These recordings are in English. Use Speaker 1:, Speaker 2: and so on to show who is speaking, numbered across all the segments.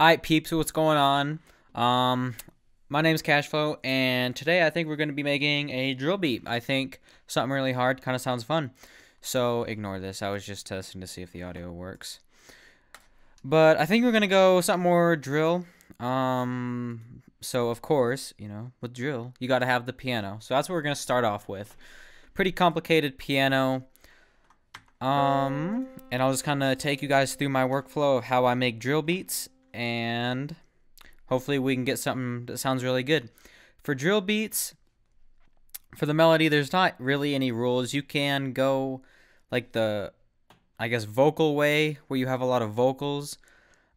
Speaker 1: Alright, peeps, what's going on? My name's Cashflow, and today I think we're going to be making a drill beat. I think something really hard kind of sounds fun. So ignore this. I was just testing to see if the audio works. But I think we're going to go something more drill. So of course, with drill, you got to have the piano. So that's what we're going to start off with. Pretty complicated piano. And I'll just kind of take you guys through my workflow of how I make drill beats, and hopefully we can get something that sounds really good. For drill beats, for the melody, there's not really any rules. You can go like the, I guess, vocal way, where you have a lot of vocals.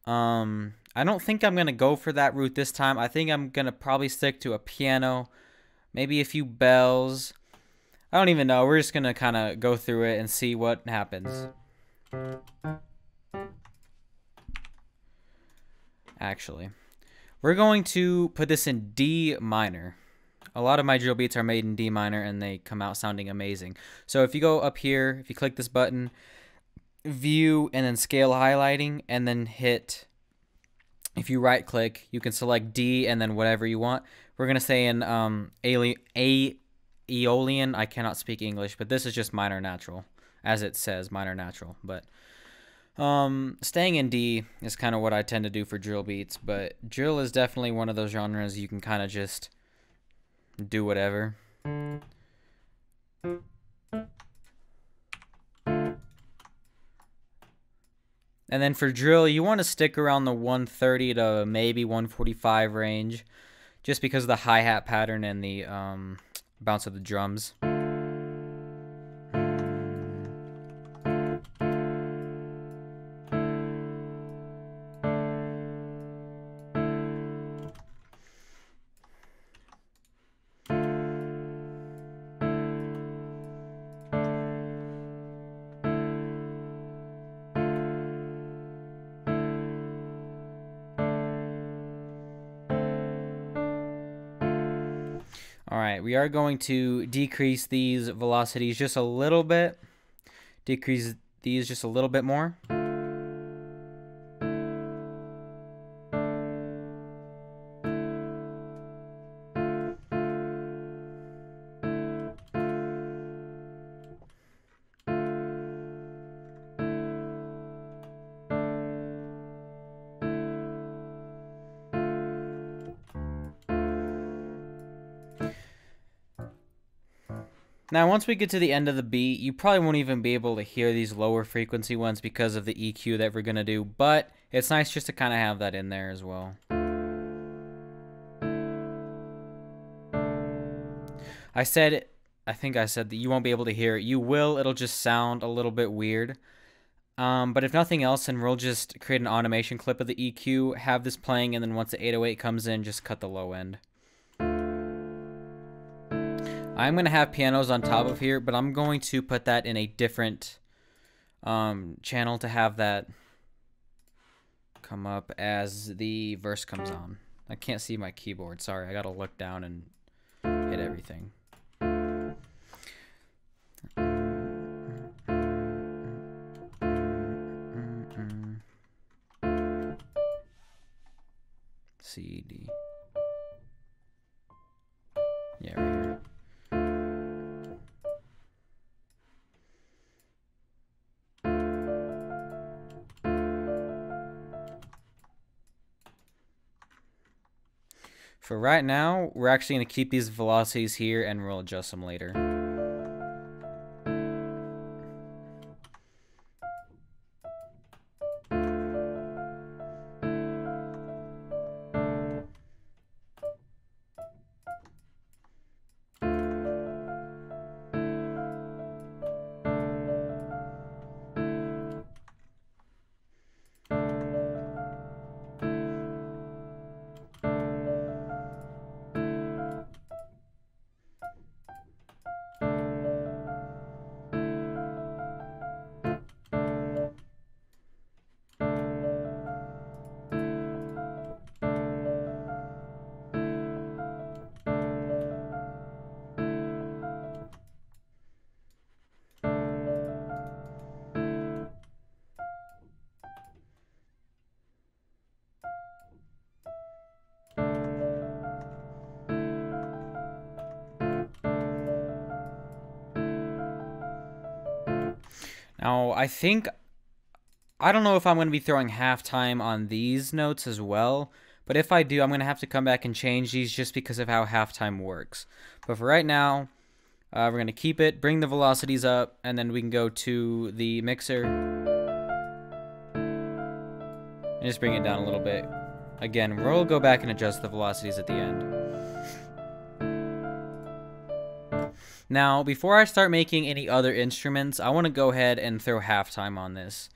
Speaker 1: I don't think I'm going to go for that route this time. I think I'm going to probably stick to a piano, maybe a few bells. I don't even know. We're just going to kind of go through it and see what happens. Actually, we're going to put this in D minor. A lot of my drill beats are made in D minor and they come out sounding amazing. So if you go up here, if you click this button, view, and then scale highlighting, and then hit, if you right click, you can select D and then whatever you want. We're going to say in Aeolian. I cannot speak English, but this is just minor natural, as it says, minor natural. But staying in D is kind of what I tend to do for drill beats, but drill is definitely one of those genres you can kind of just do whatever. And then for drill, you want to stick around the 130 to maybe 145 range, just because of the hi-hat pattern and the bounce of the drums. Alright, we are going to decrease these velocities just a little bit. Decrease these just a little bit more. Now, once we get to the end of the beat, you probably won't even be able to hear these lower frequency ones because of the EQ that we're going to do, but it's nice just to kind of have that in there as well. I think I said that you won't be able to hear it. You will, it'll just sound a little bit weird. But if nothing else, then we'll just create an automation clip of the EQ, have this playing, and then once the 808 comes in, just cut the low end. I'm going to have pianos on top of here, but I'm going to put that in a different channel to have that come up as the verse comes on. I can't see my keyboard. Sorry, I got to look down and hit everything. C, D. Yeah, right here. For right now, we're actually going to keep these velocities here and we'll adjust them later. Now, I don't know if I'm going to be throwing halftime on these notes as well, but if I do, I'm going to have to come back and change these just because of how halftime works. But for right now, we're going to keep it, bring the velocities up, and then we can go to the mixer and just bring it down a little bit. Again, we'll go back and adjust the velocities at the end. Now, before I start making any other instruments, I want to go ahead and throw halftime on this.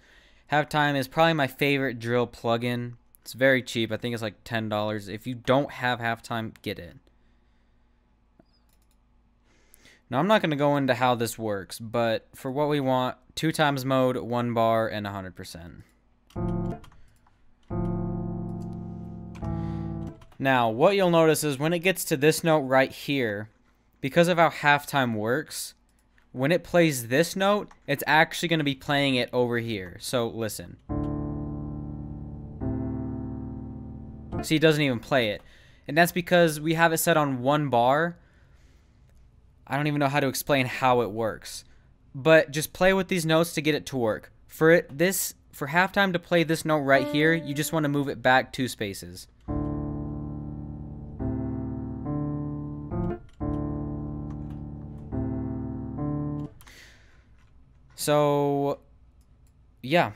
Speaker 1: Halftime is probably my favorite drill plugin. It's very cheap. I think it's like $10. If you don't have halftime, get it. Now, I'm not going to go into how this works, but for what we want, 2 times mode, 1 bar, and 100%. Now, what you'll notice is when it gets to this note right here, because of how halftime works, when it plays this note, it's actually going to be playing it over here. So, listen. See, it doesn't even play it. And that's because we have it set on 1 bar. I don't even know how to explain how it works. But just play with these notes to get it to work. For halftime to play this note right here, you just want to move it back 2 spaces. So, yeah,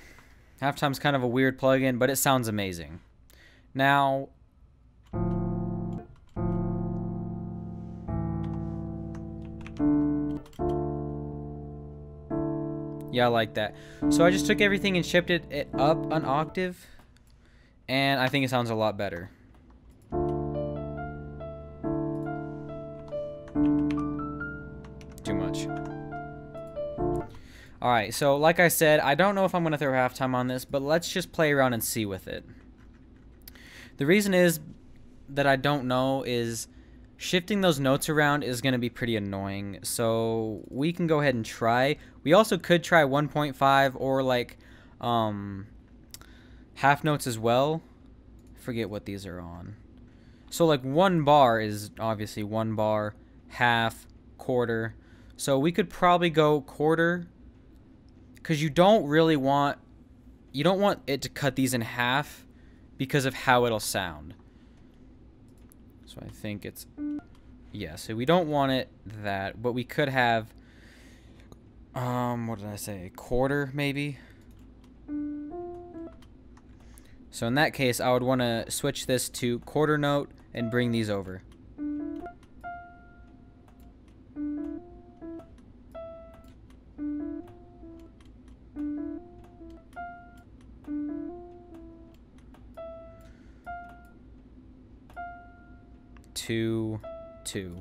Speaker 1: halftime's kind of a weird plugin, but it sounds amazing. Now, yeah, I like that. So I just took everything and shifted it up an octave, and I think it sounds a lot better. Too much. Alright, so like I said, I don't know if I'm going to throw halftime on this, but let's just play around and see with it. The reason is that I don't know is shifting those notes around is going to be pretty annoying, so we can go ahead and try. We also could try 1.5 or like half notes as well. I forget what these are on. So like 1 bar is obviously 1 bar, half, quarter. So we could probably go quarter, because you don't want it to cut these in half because of how it'll sound. So I think it's, yeah, so we don't want it that, but we could have, what did I say, quarter maybe? So in that case, I would want to switch this to quarter note and bring these over. Two, two.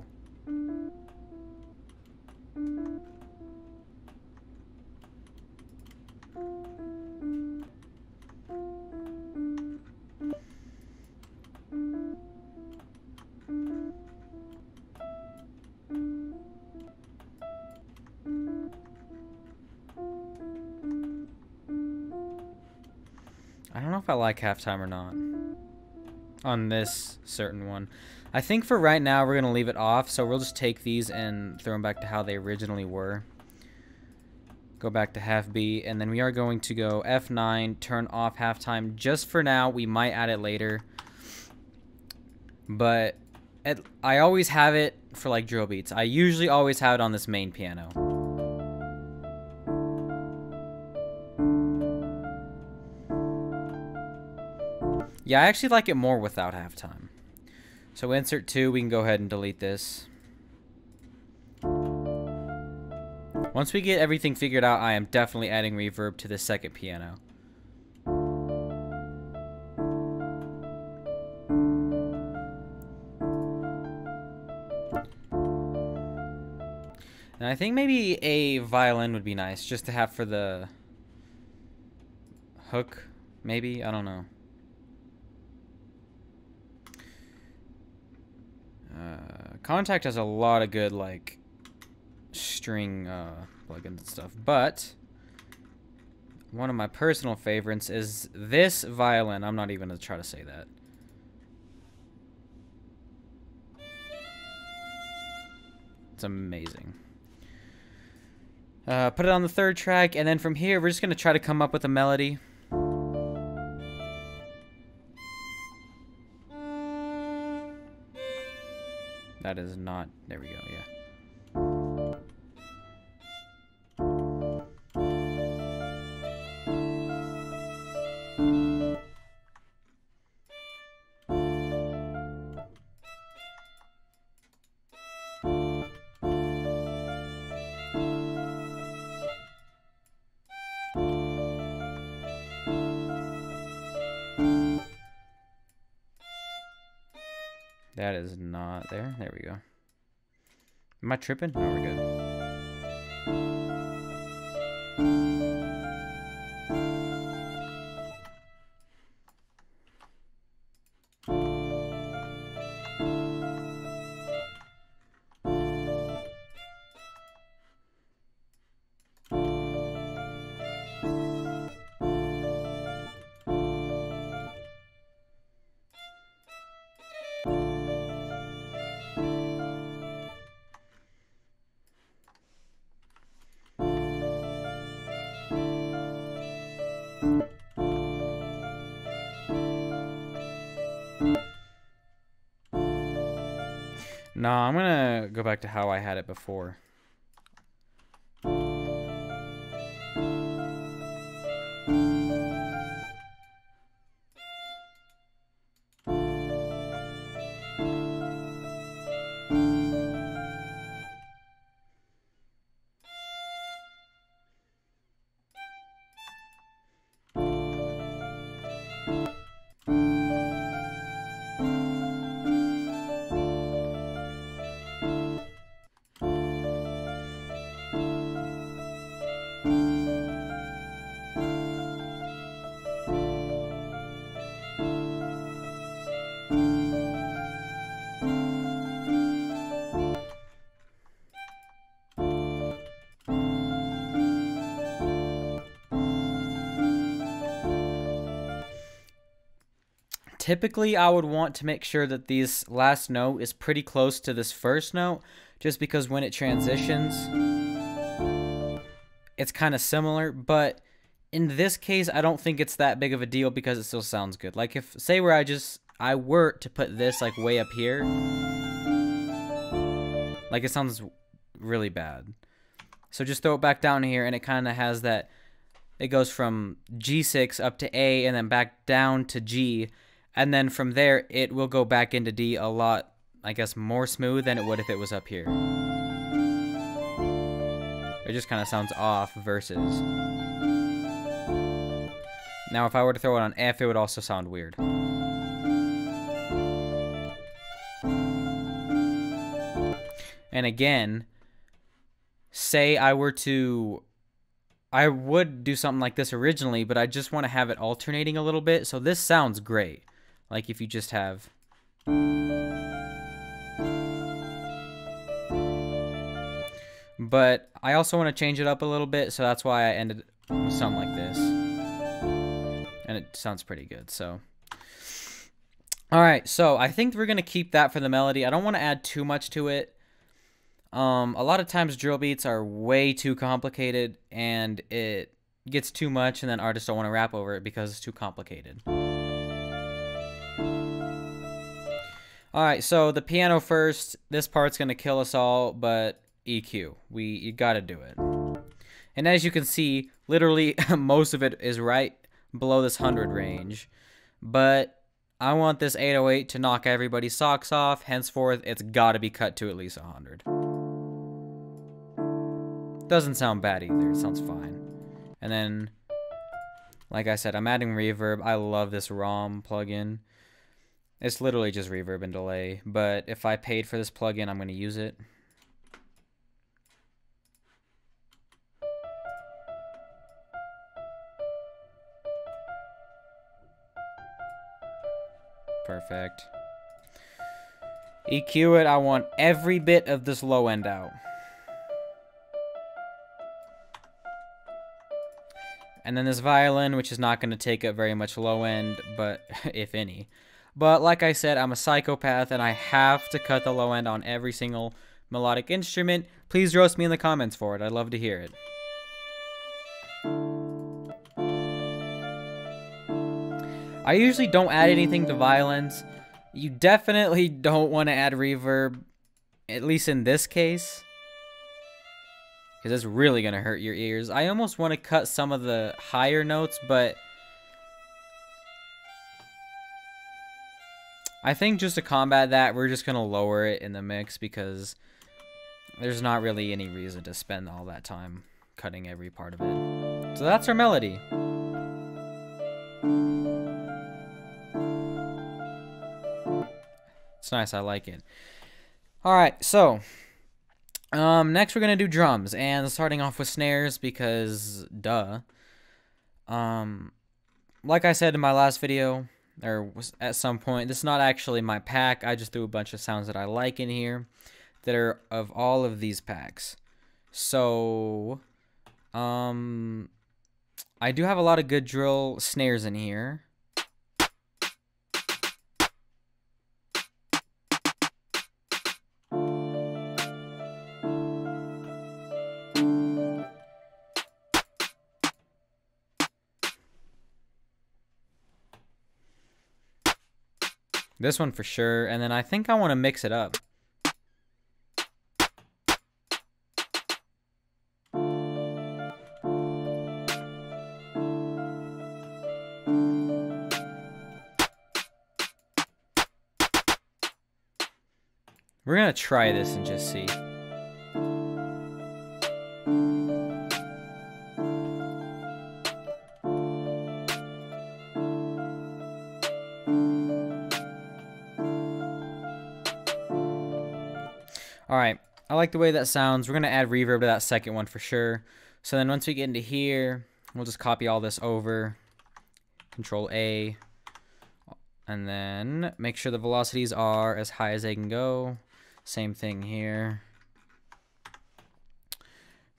Speaker 1: I don't know if I like halftime or not on this certain one. I think for right now we're going to leave it off, so we'll just take these and throw them back to how they originally were. Go back to half B, and then we are going to go F9, turn off halftime just for now. We might add it later, but I always have it for like drill beats. I usually always have it on this main piano. Yeah, I actually like it more without halftime. So insert 2, we can go ahead and delete this. Once we get everything figured out, I am definitely adding reverb to the second piano. And I think maybe a violin would be nice, just to have for the hook, maybe? I don't know. Contact has a lot of good, like, string plugins and stuff, but one of my personal favorites is this violin. I'm not even going to try to say that. It's amazing. Put it on the 3rd track, and then from here, we're just going to try to come up with a melody. That is not... There we go, yeah. That is not there. There we go. Am I tripping? No, we're good. No, I'm gonna go back to how I had it before. Typically, I would want to make sure that this last note is pretty close to this first note, just because when it transitions, it's kind of similar. But in this case, I don't think it's that big of a deal because it still sounds good. Like if, say where I were to put this like way up here, like it sounds really bad. So just throw it back down here and it kind of has that, it goes from G6 up to A and then back down to G. And then from there, it will go back into D a lot, I guess, more smooth than it would if it was up here. It just kind of sounds off versus. Now, if I were to throw it on F, it would also sound weird. And again, say I would do something like this originally, but I just want to have it alternating a little bit. So this sounds great. Like if you just have. But I also want to change it up a little bit, so that's why I ended with something like this. And it sounds pretty good, so. Alright, so I think we're going to keep that for the melody. I don't want to add too much to it. A lot of times drill beats are way too complicated, and it gets too much, and then artists don't want to rap over it because it's too complicated. Alright, so the piano first. This part's going to kill us all, but EQ. You got to do it. And as you can see, literally most of it is right below this 100 range. But I want this 808 to knock everybody's socks off. Henceforth, it's got to be cut to at least 100. Doesn't sound bad either. It sounds fine. And then, like I said, I'm adding reverb. I love this ROM plugin. It's literally just reverb and delay, but if I paid for this plugin, I'm going to use it. Perfect. EQ it. I want every bit of this low end out. And then this violin, which is not going to take up very much low end, but if any. But like I said, I'm a psychopath, and I have to cut the low end on every single melodic instrument, please roast me in the comments for it. I'd love to hear it. I usually don't add anything to violins. You definitely don't want to add reverb, at least in this case, because it's really going to hurt your ears. I almost want to cut some of the higher notes, but I think just to combat that, we're just going to lower it in the mix, because there's not really any reason to spend all that time cutting every part of it. So that's our melody. It's nice, I like it. Alright, so next we're gonna do drums, and starting off with snares, because duh. Like I said in my last video, or at some point, this is not actually my pack. I just threw a bunch of sounds that I like in here that are of all of these packs. So I do have a lot of good drill snares in here. This one for sure, and then I think I want to mix it up. We're gonna try this and just see. Alright, I like the way that sounds. We're going to add reverb to that second one for sure. So then once we get into here, we'll just copy all this over. Control A. And then make sure the velocities are as high as they can go. Same thing here.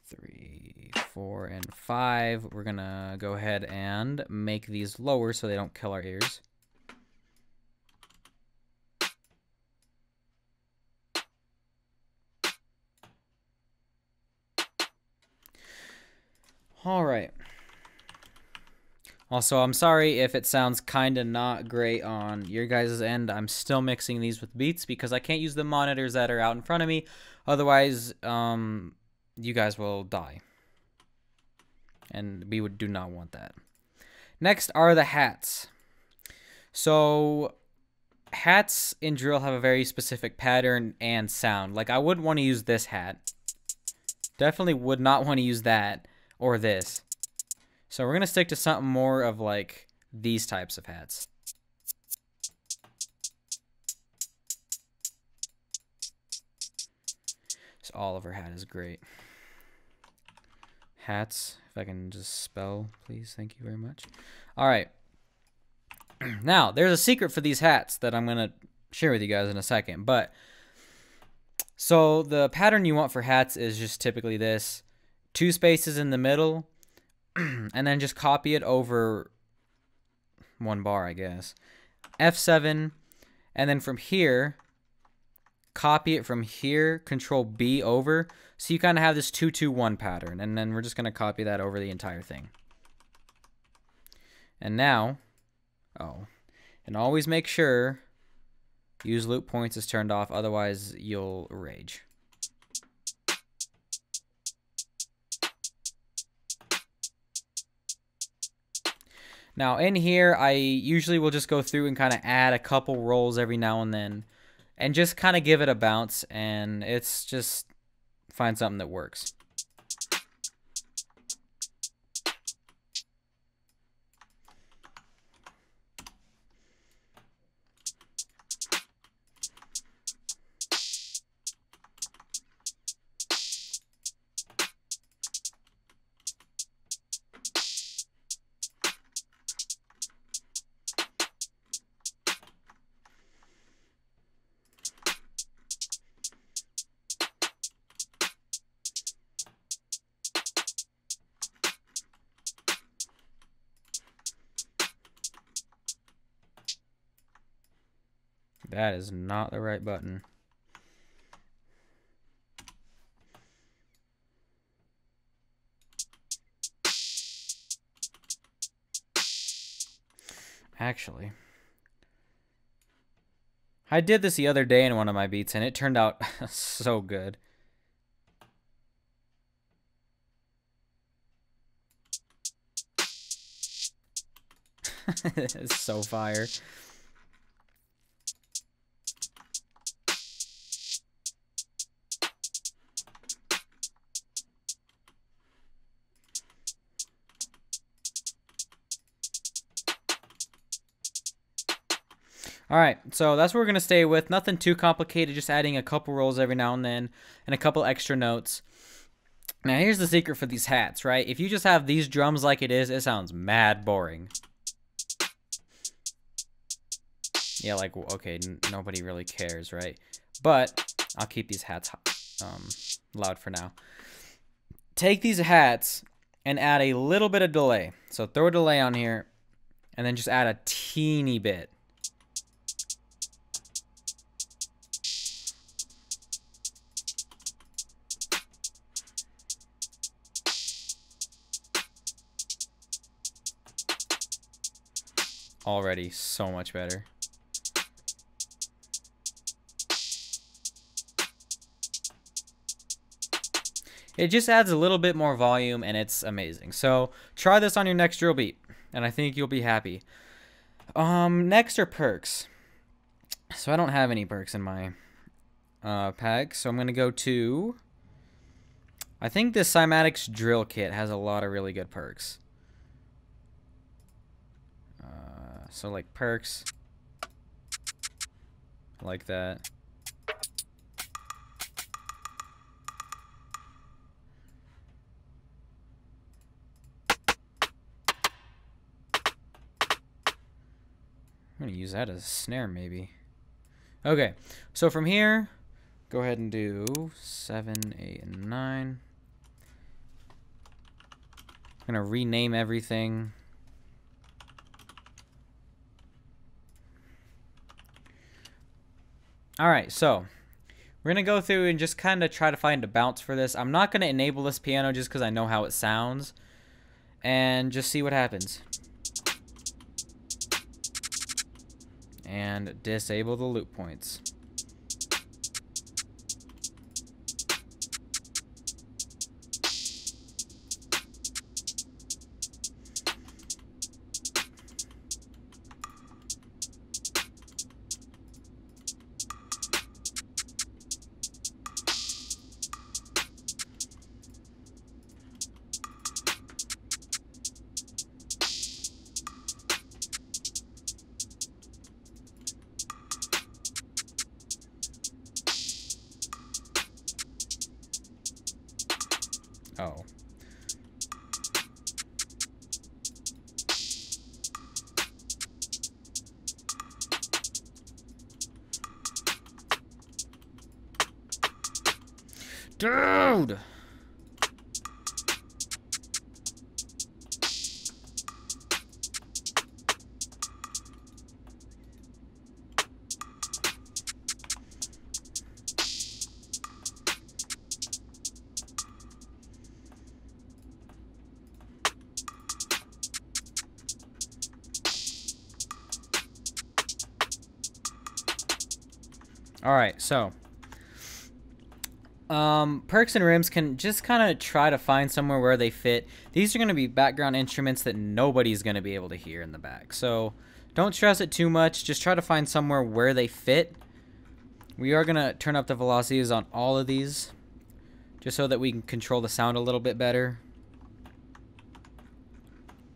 Speaker 1: 3, 4, and 5. We're going to go ahead and make these lower so they don't kill our ears. Alright. Also, I'm sorry if it sounds kind of not great on your guys' end. I'm still mixing these with Beats because I can't use the monitors that are out in front of me. Otherwise, you guys will die. And we do not want that. Next are the hats. So, hats in drill have a very specific pattern and sound. Like, I wouldn't want to use this hat. Definitely would not want to use that. Or this. So we're going to stick to something more of like these types of hats. So Oliver hat is great. Hats, if I can just spell, please. Thank you very much. All right. Now, there's a secret for these hats that I'm going to share with you guys in a second. But so the pattern you want for hats is just typically this. 2 spaces in the middle, and then just copy it over 1 bar, I guess. F7, and then from here, copy it from here, Control B over, so you kind of have this 2-2-1 pattern, and then we're just going to copy that over the entire thing. And now, and always make sure use loop points is turned off, otherwise you'll rage. Now in here, I usually will just go through and kind of add a couple rolls every now and then and just kind of give it a bounce, and it's just find something that works. That is not the right button. Actually, I did this the other day in one of my beats, and it turned out so good. It's so fire. Alright, so that's what we're going to stay with. Nothing too complicated, just adding a couple rolls every now and then, and a couple extra notes. Now, here's the secret for these hats, right? If you just have these drums like it is, it sounds mad boring. Yeah, like, okay, nobody really cares, right? But I'll keep these hats loud for now. Take these hats and add a little bit of delay. So throw a delay on here, and then just add a teeny bit. Already so much better. It just adds a little bit more volume, and it's amazing. So try this on your next drill beat, and I think you'll be happy. Next are perks. So I don't have any perks in my pack, so I'm gonna go to. I think this Cymatics drill kit has a lot of really good perks. So like perks, like that. I'm gonna use that as a snare maybe. Okay, so from here, go ahead and do 7, 8, and 9. I'm gonna rename everything. Alright, so we're going to go through and just kind of try to find a bounce for this. I'm not going to enable this piano just because I know how it sounds. And just see what happens. And disable the loop points. Oh. Dude! Alright, so perks and rims can just kind of try to find somewhere where they fit. These are going to be background instruments that nobody's going to be able to hear in the back. So don't stress it too much. Just try to find somewhere where they fit. We are going to turn up the velocities on all of these just so that we can control the sound a little bit better.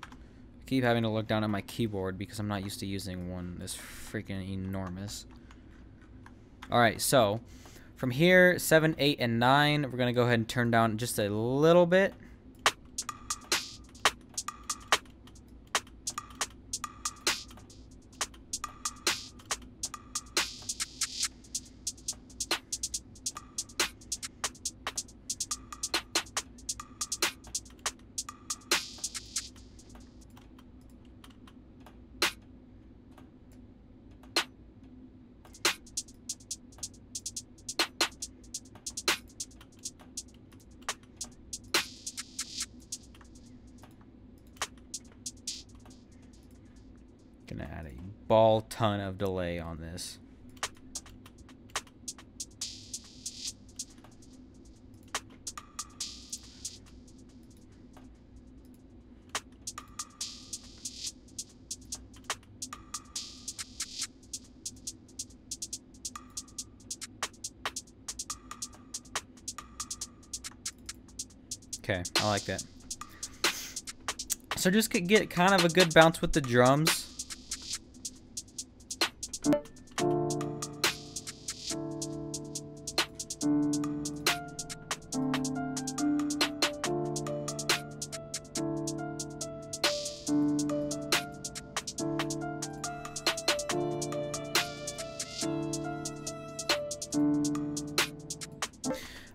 Speaker 1: I keep having to look down at my keyboard because I'm not used to using one this freaking enormous. Alright, so from here, 7, 8, and 9, we're going to go ahead and turn down just a little bit. got a ball ton of delay on this. Okay, I like that. So just get kind of a good bounce with the drums.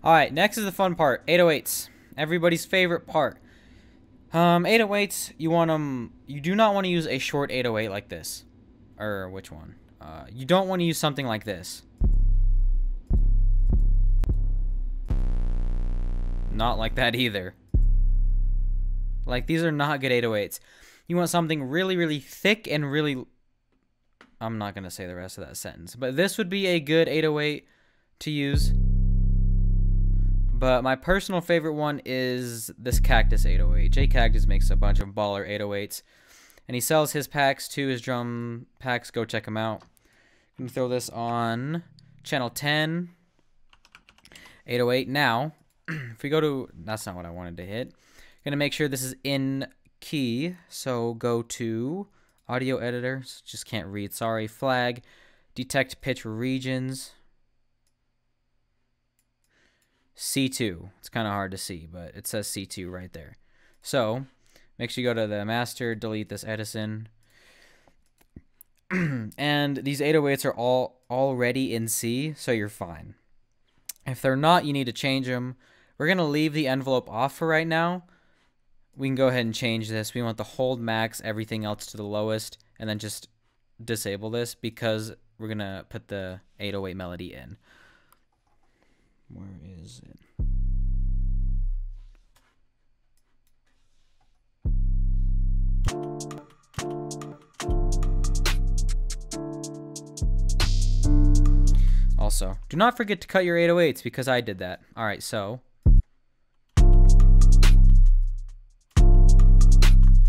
Speaker 1: Alright, next is the fun part, 808s. Everybody's favorite part. 808s, you do not want to use a short 808 like this. Or which one? You don't want to use something like this. Not like that either. Like, these are not good 808s. You want something really, really thick and really... I'm not going to say the rest of that sentence. But this would be a good 808 to use. But my personal favorite one is this Cactus 808. J Cactus makes a bunch of baller 808s. And he sells his packs too, his drum packs. Go check him out. I'm going to throw this on channel 10. 808. Now, if we go to... That's not what I wanted to hit. I'm going to make sure this is in key. So go to audio editor. Just can't read. Sorry. Flag. Detect pitch regions. C2. It's kind of hard to see, but it says C2 right there. So, make sure you go to the master, delete this Edison. And these 808s are all already in C, so you're fine. If they're not, you need to change them. We're going to leave the envelope off for right now. We can go ahead and change this. We want the hold max, everything else to the lowest, and then just disable this because we're going to put the 808 melody in. Where is it? Also, do not forget to cut your 808s because I did that. All right, so.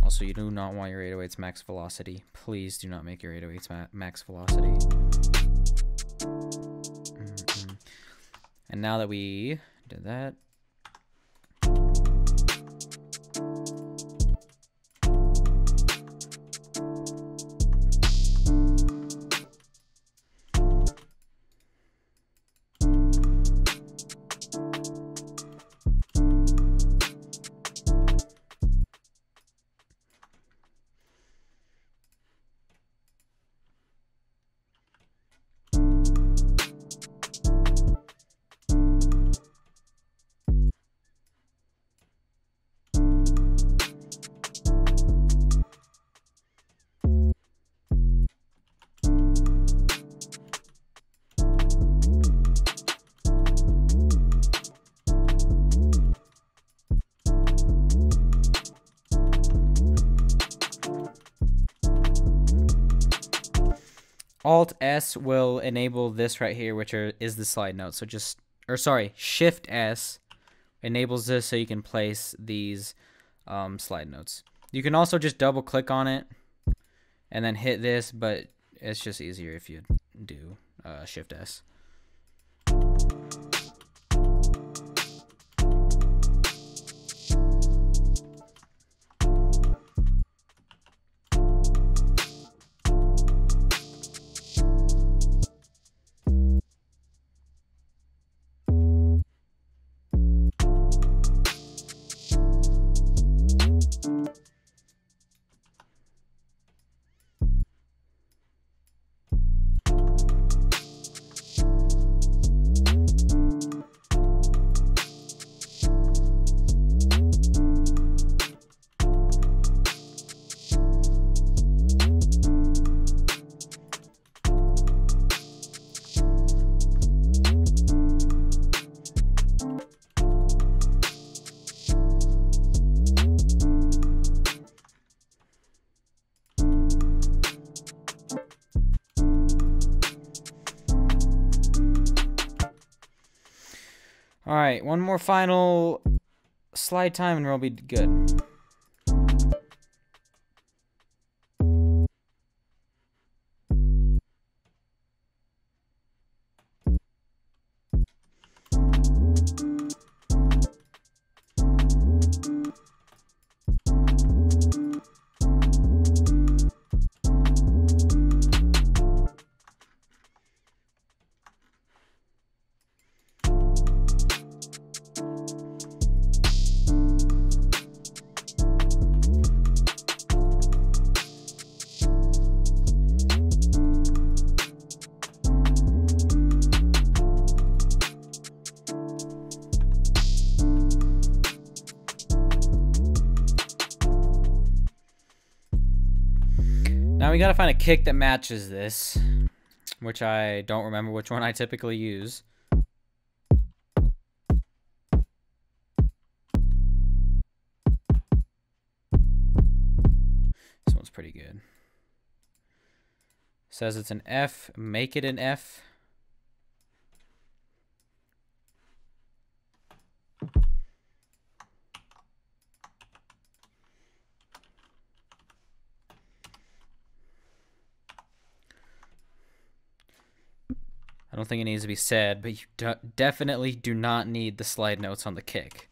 Speaker 1: Also, you do not want your 808s max velocity. Please do not make your 808s max velocity. And now that we did that, Alt S will enable this right here, which is the slide note. So just, or sorry, Shift S enables this so you can place these slide notes. You can also just double click on it and then hit this, but it's just easier if you do Shift S. Alright, one more final slide time and we'll be good. Now we gotta find a kick that matches this, which I don't remember which one I typically use. This one's pretty good. Says it's an F, make it an F. I don't think it needs to be said, but you definitely do not need the slide notes on the kick.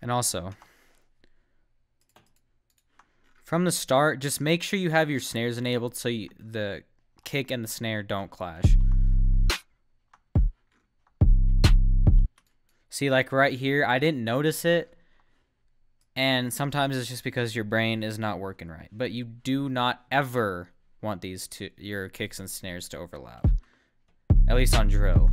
Speaker 1: And also, from the start, just make sure you have your snares enabled so the kick and the snare don't clash. See, like right here, I didn't notice it, and sometimes it's just because your brain is not working right. But you do not ever want your kicks and snares to overlap, at least on drill.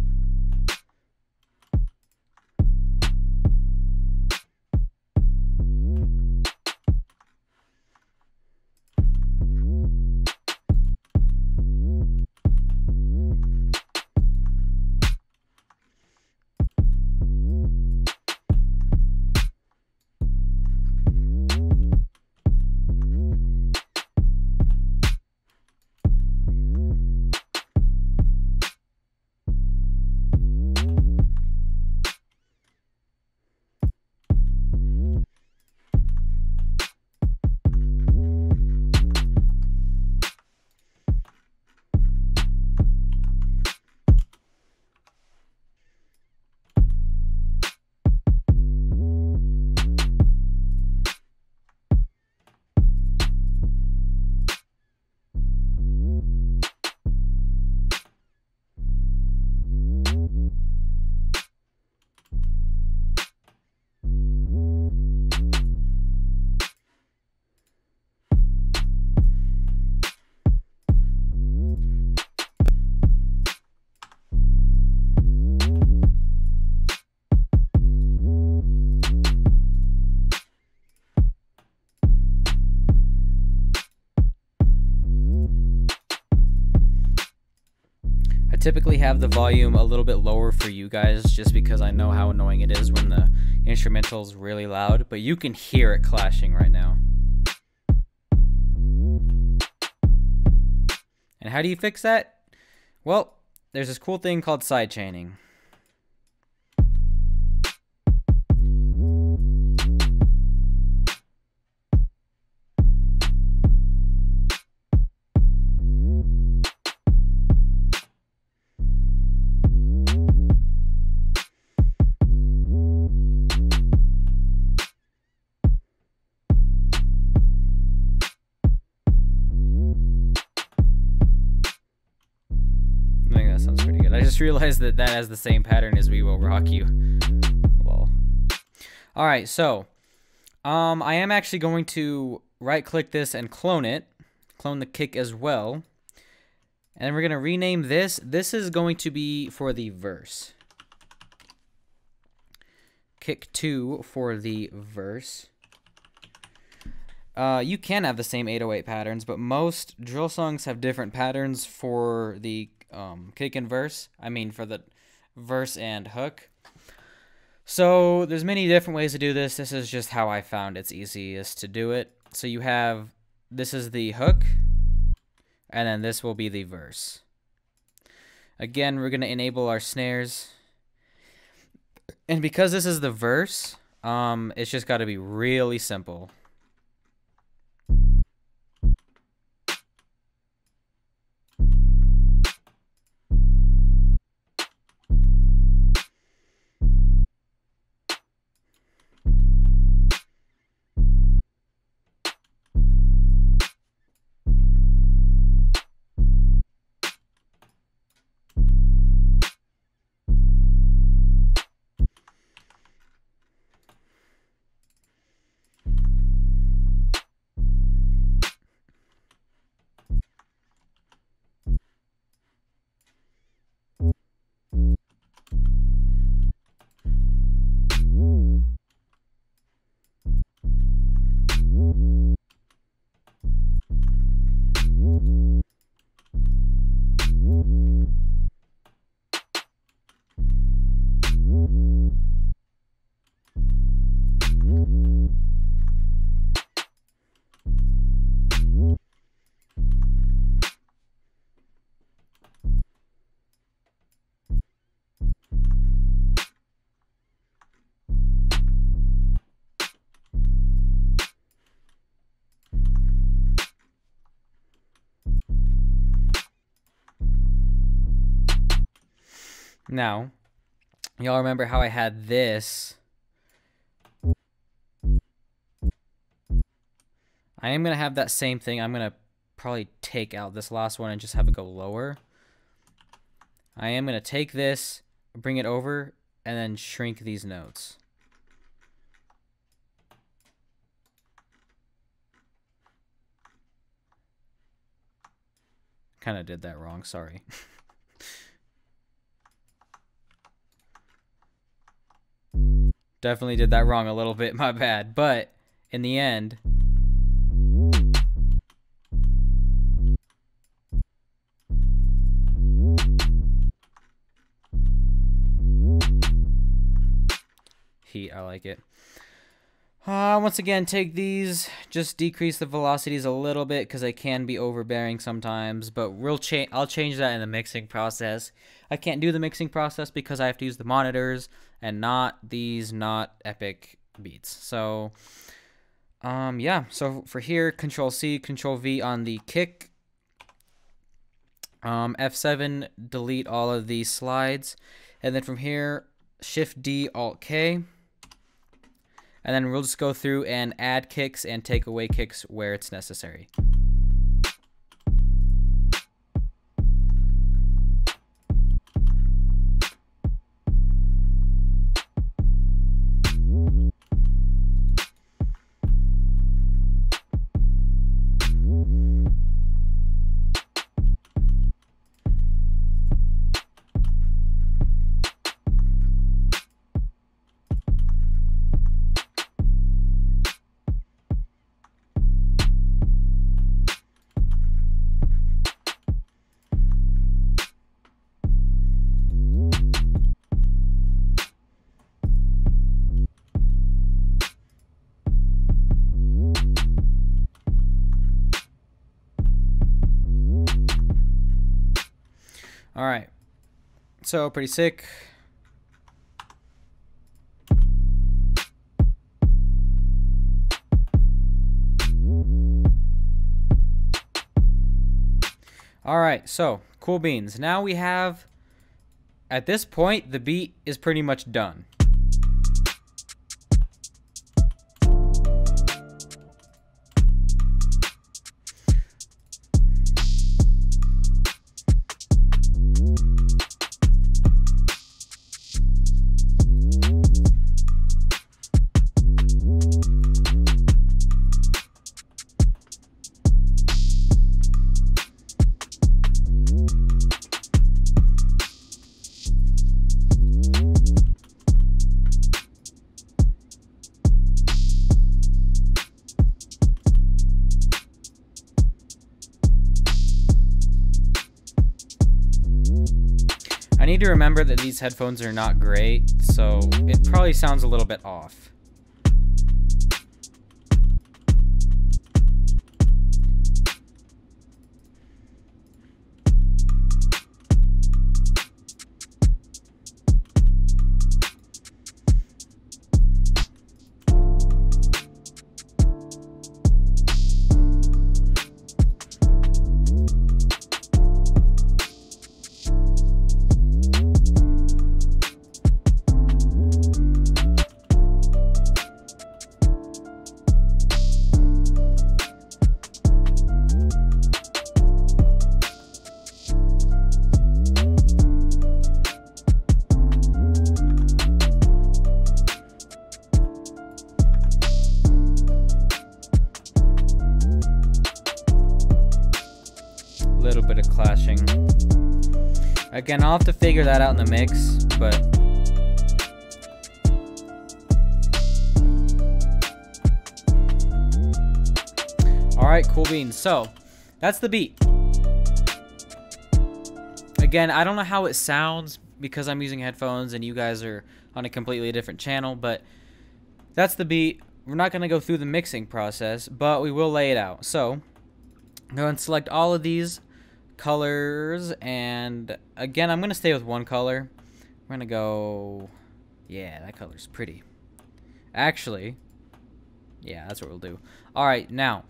Speaker 1: Typically have the volume a little bit lower for you guys just because I know how annoying it is when the instrumental's really loud, but you can hear it clashing right now. And how do you fix that? Well, there's this cool thing called sidechaining. I just realized that that has the same pattern as We Will Rock You. Lol. Alright, so I am actually going to right click this and clone it. Clone the kick as well. And we're going to rename this. This is going to be for the verse. Kick 2 for the verse. you can have the same 808 patterns, but most drill songs have different patterns for the kick and verse. I mean, for the verse and hook. So there's many different ways to do this. This is just how I found it's easiest to do it. So you have, this is the hook, and then this will be the verse. Again, we're going to enable our snares. And because this is the verse, it's just got to be really simple. Now, y'all remember how I had this? I am going to have that same thing. I'm going to probably take out this last one and just have it go lower. I am going to take this, bring it over, and then shrink these notes. Kind of did that wrong, sorry. Definitely did that wrong a little bit, my bad. But in the end, I like it. Once again, take these, just decrease the velocities a little bit because they can be overbearing sometimes, but I'll change that in the mixing process. I can't do the mixing process because I have to use the monitors and not these not epic beats. So yeah, so for here, Control C, Control V on the kick. F7, delete all of these slides, and then from here, Shift D, Alt K. And then we'll just go through and add kicks and take away kicks where it's necessary. All right, so pretty sick. All right, so cool beans. Now we have, at this point, the beat is pretty much done. need to remember that these headphones are not great, so it probably sounds a little bit off. Little bit of clashing. Again, I'll have to figure that out in the mix, but alright, cool beans. So that's the beat. Again, I don't know how it sounds because I'm using headphones and you guys are on a completely different channel, but that's the beat. We're not going to go through the mixing process, but we will lay it out. So go and select all of these colors, and again, I'm going to stay with one color. We're going to go, yeah, that color's pretty. Actually, yeah, that's what we'll do. Alright, now,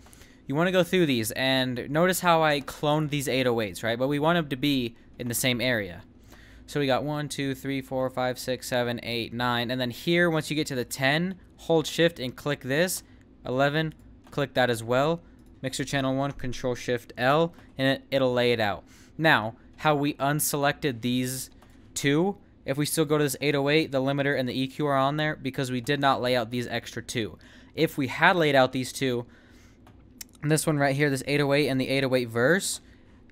Speaker 1: you want to go through these, and notice how I cloned these 808s, right? But we want them to be in the same area. So we got 1, 2, 3, 4, 5, 6, 7, 8, 9, and then here, once you get to the 10, hold shift and click this. 11, click that as well. Mixer channel 1, control shift L, and it'll lay it out. Now, how we unselected these two, if we still go to this 808, the limiter and the EQ are on there because we did not lay out these extra two. If we had laid out these two, this one right here, this 808 and the 808 verse,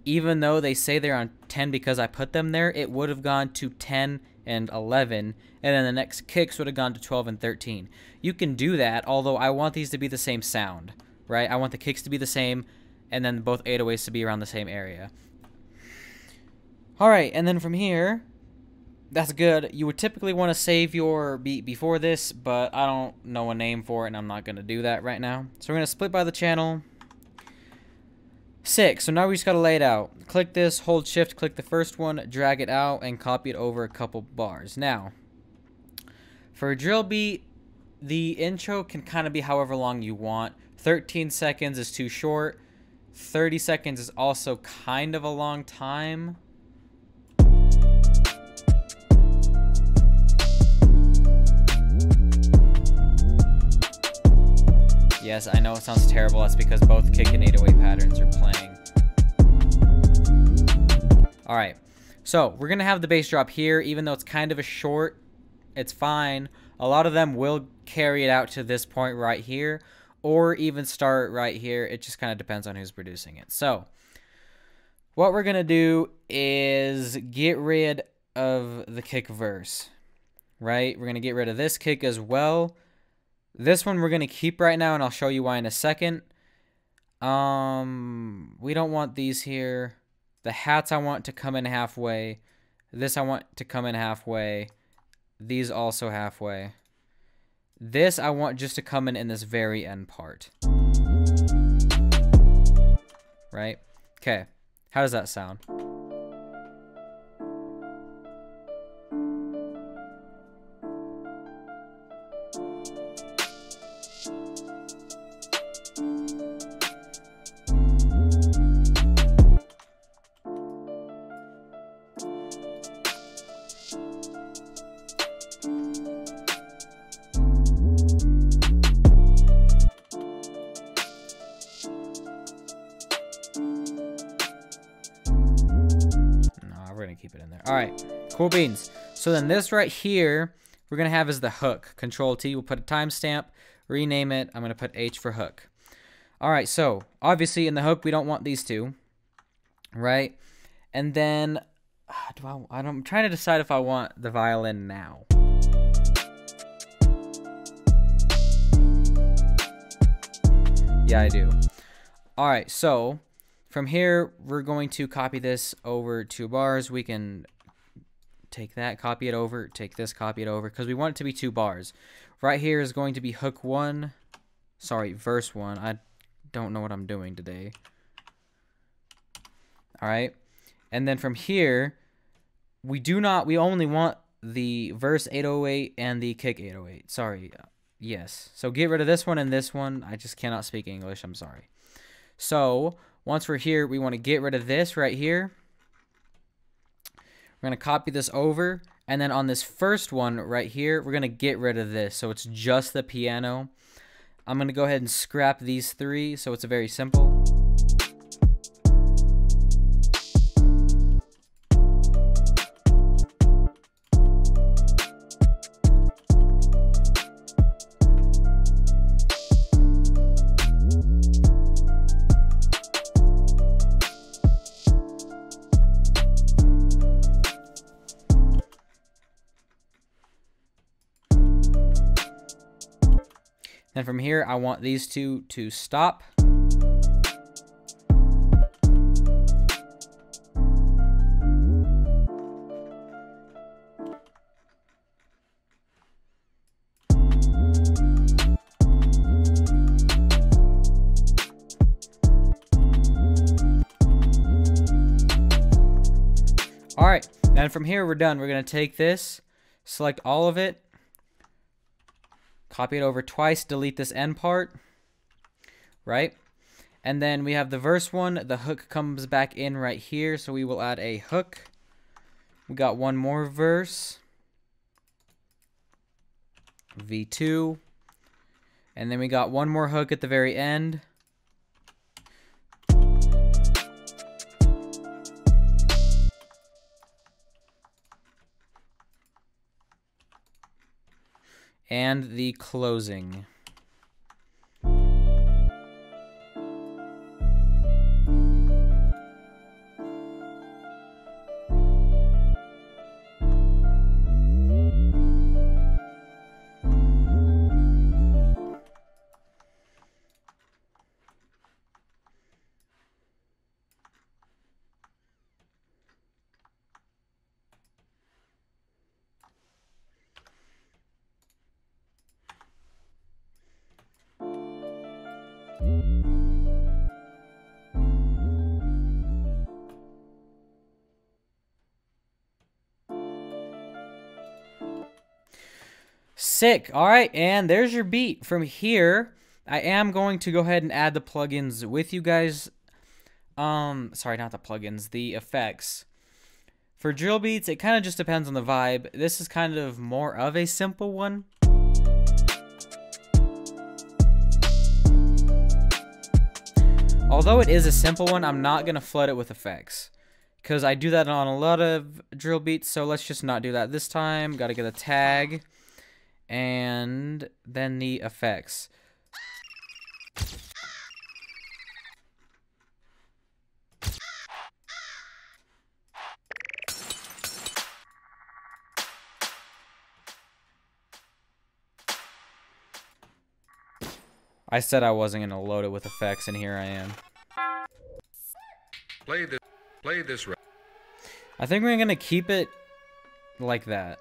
Speaker 1: even though they say they're on 10 because I put them there, it would have gone to 10 and 11, and then the next kicks would have gone to 12 and 13. You can do that, although I want these to be the same sound. Right, I want the kicks to be the same, and then both 808s to be around the same area. Alright, and then from here, that's good. You would typically want to save your beat before this, but I don't know a name for it, and I'm not going to do that right now. So we're going to split by the channel. 6, so now we just got to lay it out. Click this, hold shift, click the first one, drag it out, and copy it over a couple bars. Now, for a drill beat, the intro can kind of be however long you want. 13 seconds is too short. 30 seconds is also kind of a long time. Yes, I know it sounds terrible. That's because both kick and 808 patterns are playing. Alright, so we're going to have the bass drop here. Even though it's kind of a short, it's fine. A lot of them will carry it out to this point right here, or even start right here. It just kind of depends on who's producing it. So what we're going to do is get rid of the kick verse, right? We're going to get rid of this kick as well. This one we're going to keep right now, and I'll show you why in a second. We don't want these here. The hats I want to come in halfway. This I want to come in halfway. These also halfway. This I want just to come in this very end part. Right? Okay. How does that sound? Keep it in there. All right, cool beans. So then this right here, we're going to have as the hook. Control T, we'll put a timestamp, rename it. I'm going to put H for hook. All right, so obviously in the hook, we don't want these two, right? And then, I'm trying to decide if I want the violin now. Yeah, I do. All right, so from here, we're going to copy this over 2 bars. We can take that, copy it over, take this, copy it over, because we want it to be 2 bars. Right here is going to be hook 1, sorry, verse 1. I don't know what I'm doing today. Alright, and then from here, we only want the verse 808 and the kick 808. Sorry, yes. So get rid of this one and this one. I just cannot speak English, I'm sorry. So, once we're here, we want to get rid of this right here. We're going to copy this over, and then on this first one right here, we're going to get rid of this, so it's just the piano. I'm going to go ahead and scrap these 3, so it's very simple. Then from here, I want these 2 to stop. All right, then from here, we're done. We're gonna take this, select all of it, copy it over twice, delete this end part, right? And then we have the verse 1, the hook comes back in right here, so we will add a hook. We got one more verse, V2, and then we got one more hook at the very end. And the closing. Sick. All right, and there's your beat. From here, I am going to go ahead and add the plugins with you guys. Sorry, not the plugins, the effects. For drill beats, it kind of just depends on the vibe. This is kind of more of a simple one. Although it is a simple one, I'm not going to flood it with effects, because I do that on a lot of drill beats, so let's just not do that this time. Got to get a tag. And then the effects. I said I wasn't going to load it with effects, and here I am. Play this. I think we're going to keep it like that.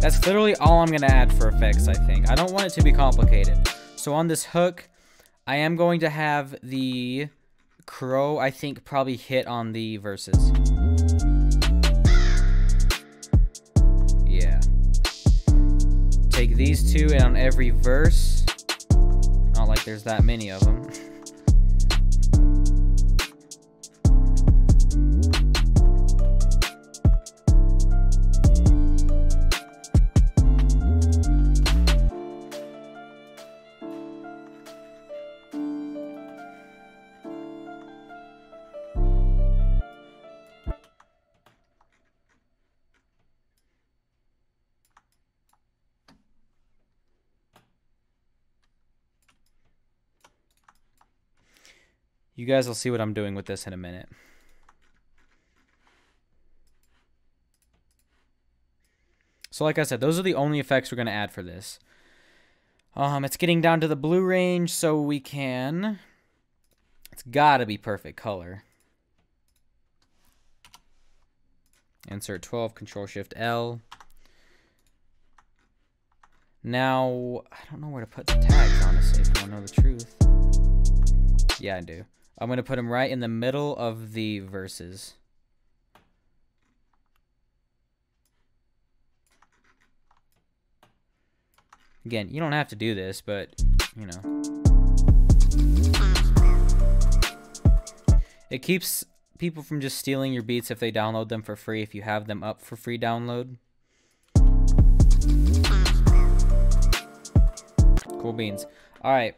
Speaker 1: That's literally all I'm going to add for effects, I think. I don't want it to be complicated. So on this hook, I am going to have the crow, I think, probably hit on the verses. Yeah. Take these 2 and on every verse. Not like there's that many of them. You guys will see what I'm doing with this in a minute. So like I said, those are the only effects we're going to add for this. It's getting down to the blue range, so we can... It's got to be perfect color. Insert 12, Control-Shift-L. Now, I don't know where to put the tags, honestly, if I want to know the truth. Yeah, I do. I'm going to put them right in the middle of the verses. Again, you don't have to do this, but, you know. It keeps people from just stealing your beats if they download them for free, if you have them up for free download. Cool beans. All right.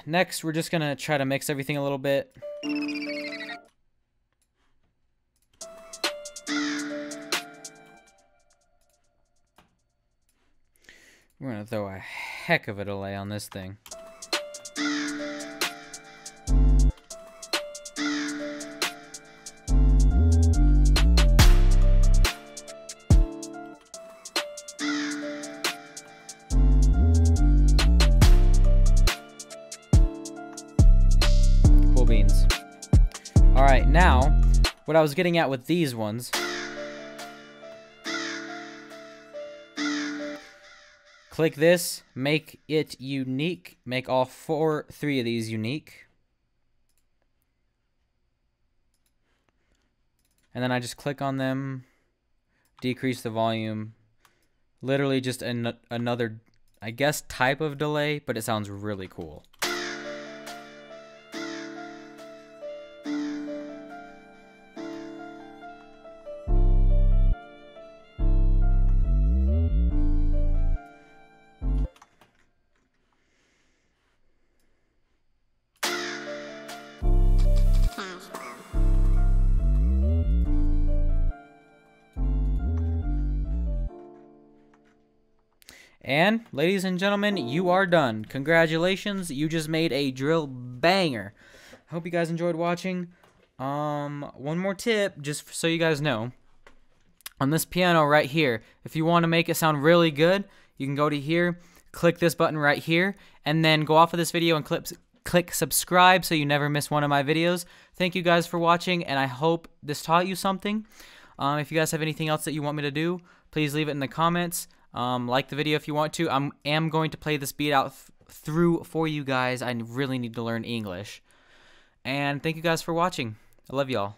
Speaker 1: Next, we're just going to try to mix everything a little bit. We're going to throw a heck of a delay on this thing. Cool beans. All right, now, what I was getting at with these ones... Click this, make it unique, make all three of these unique. And then I just click on them, decrease the volume. Literally just another, I guess, type of delay, but it sounds really cool. And, ladies and gentlemen, you are done. Congratulations, you just made a drill banger. I hope you guys enjoyed watching. One more tip, just so you guys know. On this piano right here, if you want to make it sound really good, you can go to here, click this button right here, and then go off of this video and click subscribe so you never miss one of my videos. Thank you guys for watching, and I hope this taught you something. If you guys have anything else that you want me to do, please leave it in the comments. Like the video if you want to. I am going to play this beat out through for you guys. I really need to learn English. And thank you guys for watching. I love y'all.